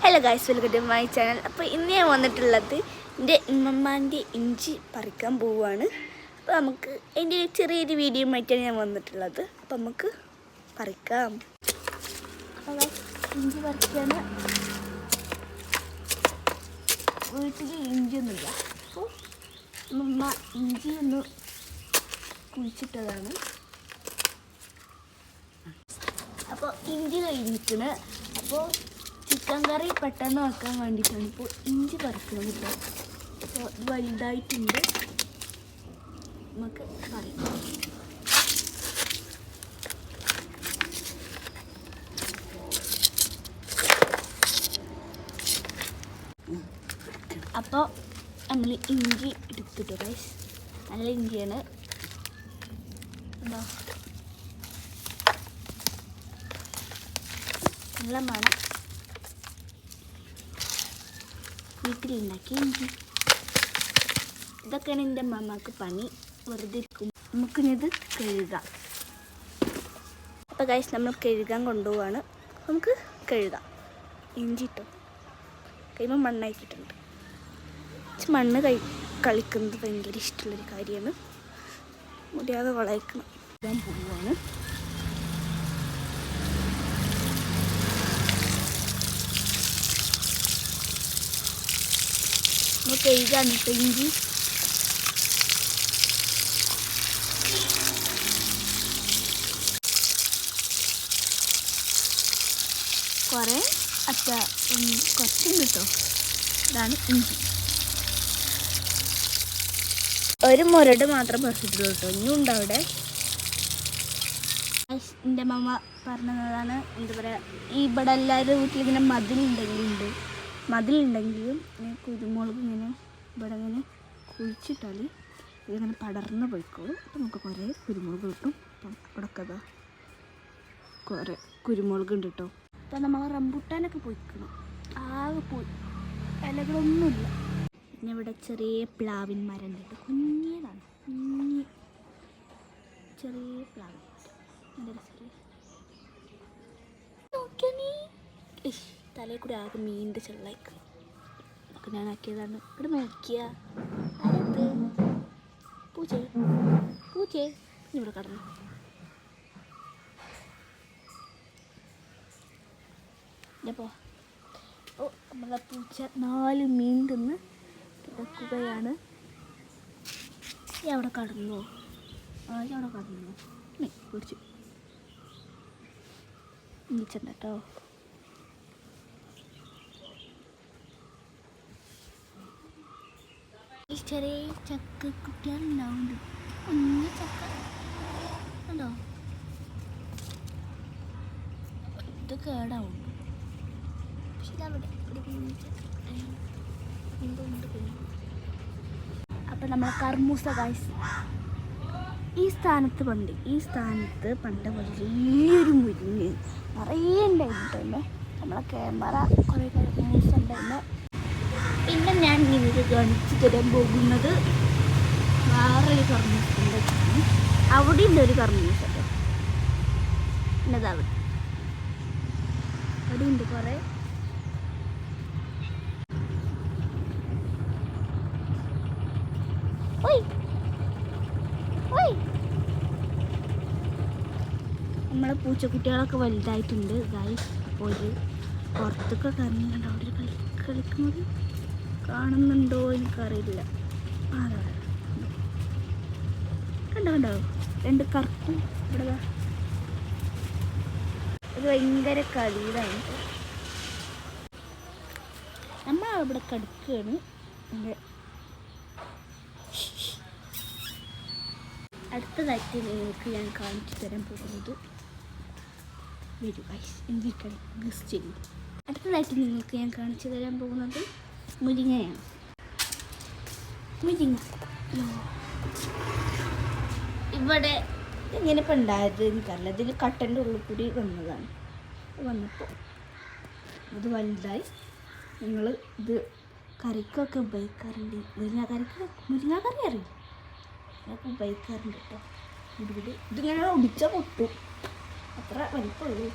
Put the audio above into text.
Hello guys, welcome to my channel. അപ്പോൾ ഇന്ന് ഞാൻ വന്നിട്ടുള്ളത് എൻ്റെ ഉമ്മമ്മാൻ്റെ ഇഞ്ചി പറിക്കാൻ പോവുകയാണ്. അപ്പോൾ നമുക്ക് എൻ്റെ ഒരു ചെറിയൊരു വീഡിയോ ആയിട്ടാണ് ഞാൻ വന്നിട്ടുള്ളത്. അപ്പോൾ നമുക്ക് പറിക്കാം. അപ്പോൾ ഇഞ്ചി പറിക്കാൻ വീട്ടിൽ ഇഞ്ചിയൊന്നുമില്ല. അപ്പോൾ ഉമ്മ ഇഞ്ചി ഒന്ന് കുഴിച്ചിട്ടതാണ്. അപ്പോൾ ഇഞ്ചി കഴിഞ്ഞിരിക്കുന്നത്. അപ്പോൾ ചിക്കൻ കറി പെട്ടെന്ന് വെക്കാൻ വേണ്ടിയിട്ടാണ് ഇപ്പോൾ ഇഞ്ചി പറിക്കുന്നത് കേട്ടോ. അപ്പോൾ വലുതായിട്ടുണ്ട്, നമുക്ക് പറിക്കാം. അപ്പോൾ നമ്മൾ ഇഞ്ചി എടുത്തിട്ടു ഗൈസ്. നല്ല ഇഞ്ചിയാണ്. എന്താ നല്ല മണം. വീട്ടിലുണ്ടാക്കിയ ഇഞ്ചി. ഇതൊക്കെയാണ് എൻ്റെ അമ്മമ്മക്ക് പണി. വെറുതെ ഇരിക്കും. നമുക്കിത് കഴുകാം. അപ്പോൾ ഗൈസ്, നമ്മൾ കഴുകാൻ കൊണ്ടുപോവാണ്. നമുക്ക് കഴുകാം. ഇഞ്ചി ഇട്ടോ കഴിയുമ്പോൾ മണ്ണാക്കിയിട്ടുണ്ട്. മണ്ണ് കളിക്കുന്നത് ഭയങ്കര ഇഷ്ടമുള്ളൊരു കാര്യമാണ്. മുടിയാതെ വളയ്ക്കണം. ഞാൻ പോവുകയാണ്. നമുക്ക് കഴുകാൻ ഇഞ്ചി. കുറേ കുറച്ചും കിട്ടോ. ഇതാണ് ഇഞ്ചി. ഒരു മുരട് മാത്രം പറിച്ചിട്ടുള്ളൂ കേട്ടോ. ഇനിയും ഉണ്ട് അവിടെ. എൻ്റെ അമ്മ പറഞ്ഞതാണ്, എന്താ പറയുക, ഇവിടെ എല്ലാവരും വീട്ടിലിങ്ങനെ മതിലുണ്ടെങ്കിലും ഇങ്ങനെ കുരുമുളക് ഇങ്ങനെ ഇവിടെ ഇങ്ങനെ കുഴിച്ചിട്ടാൽ ഇതിങ്ങനെ പടർന്ന് പോയിക്കോളും. അപ്പം നമുക്ക് കുറേ കുരുമുളക് കിട്ടും. അപ്പം ഇവിടെയൊക്കെ കുറേ കുരുമുളക് ഉണ്ട് കേട്ടോ. അപ്പം നമ്മൾ റംബൂട്ടാനൊക്കെ പോയിക്കണം. ആകെ പോയി, ഇലകളൊന്നുമില്ല. പിന്നെ ഇവിടെ ചെറിയ പ്ലാവിൻ മരം ഉണ്ട്. കുഞ്ഞതാണ്, ചെറിയ പ്ലാവിൻ നല്ല രസമല്ലേ. നോക്കിയാ നീ തലയിൽ കൂടി ആകെ മീനിൻ്റെ ചെള്ളായിക്ക് ഒക്കെ ഞാൻ ആക്കിയതാണ്. ഇവിടെ മേടിക്കുക. ആരത്? പൂച്ചേ ഇവിടെ കടന്നു. അപ്പോൾ നമ്മളെ പൂച്ച 4 മീൻ തിന്ന് കിടക്കുകയാണ്. അവിടെ കടന്നോ? അവിടെ കടന്നോ? പിടിച്ചു നീച്ചണ്ട കേട്ടോ. ഈ ചെറിയ ചക്ക കുട്ടികളുണ്ടാവുന്നുണ്ട്. കുഞ്ഞ ചക്ക ഉണ്ടോ? ഇത് കേടാവുണ്ട്. പക്ഷെ ഇതവിടെ അപ്പം നമ്മളെ കർമൂസ ഗൈസ് ഈ സ്ഥാനത്ത് പണ്ട് വലിയൊരു മുരിങ്ങ നിറയെ ഉണ്ടായിരുന്നു. നമ്മളെ ക്യാമറ കുറേ കർമൂസ ഉണ്ടായിരുന്നു. പിന്നെ ഞാൻ നിങ്ങൾക്ക് കാണിച്ചു തരാൻ പോകുന്നത് വേറൊരു കർമൂസൻ്റെ. അവിടെ ഉണ്ട് ഒരു കർമൂസ കേട്ടോ. പിന്നെ അവിടെ ഉണ്ട് കുറേ. നമ്മളെ പൂച്ചക്കുട്ടികളൊക്കെ വലുതായിട്ടുണ്ട് ഗൈസ്. അപ്പോൾ ഒരു പുറത്തൊക്കെ ഇറങ്ങിയിട്ടുണ്ട്. അവിടെ കളിക്കുന്നത് കാണുന്നുണ്ടോ എനിക്കറിയില്ല. കണ്ടോ 2 കറുപ്പും. ഇവിടെ ഒരു ഭയങ്കര കളിയിലാണ്. നമ്മളവിടെ കടുക്കുകയാണ്. അടുത്തതായിട്ട് നിങ്ങൾക്ക് ഞാൻ കാണിച്ചു തരാൻ പോകുന്നത് അടുത്തതായിട്ട് നിങ്ങൾക്ക് ഞാൻ കാണിച്ചു തരാൻ പോകുന്നത് മുരിങ്ങയാണ്. മുരിങ്ങ ഇവിടെ എങ്ങനെ ഇപ്പം ഉണ്ടായത് എനിക്കറിയില്ല. ഇതിൽ കട്ടൻ്റെ ഉള്ളിൽ കൂടി വന്നപ്പോൾ അത് വലുതായി. നിങ്ങൾ ഇത് കറിക്കൊക്കെ ഉപയോഗിക്കാറുണ്ട്. മുരിങ്ങാക്കറി അറിയില്ല, അതൊക്കെ ഉപയോഗിക്കാറുണ്ട് കേട്ടോ. ഇതിങ്ങനെ ഒടിച്ചാൽ പൊട്ടും, അത്ര വലിപ്പമുള്ളൂ.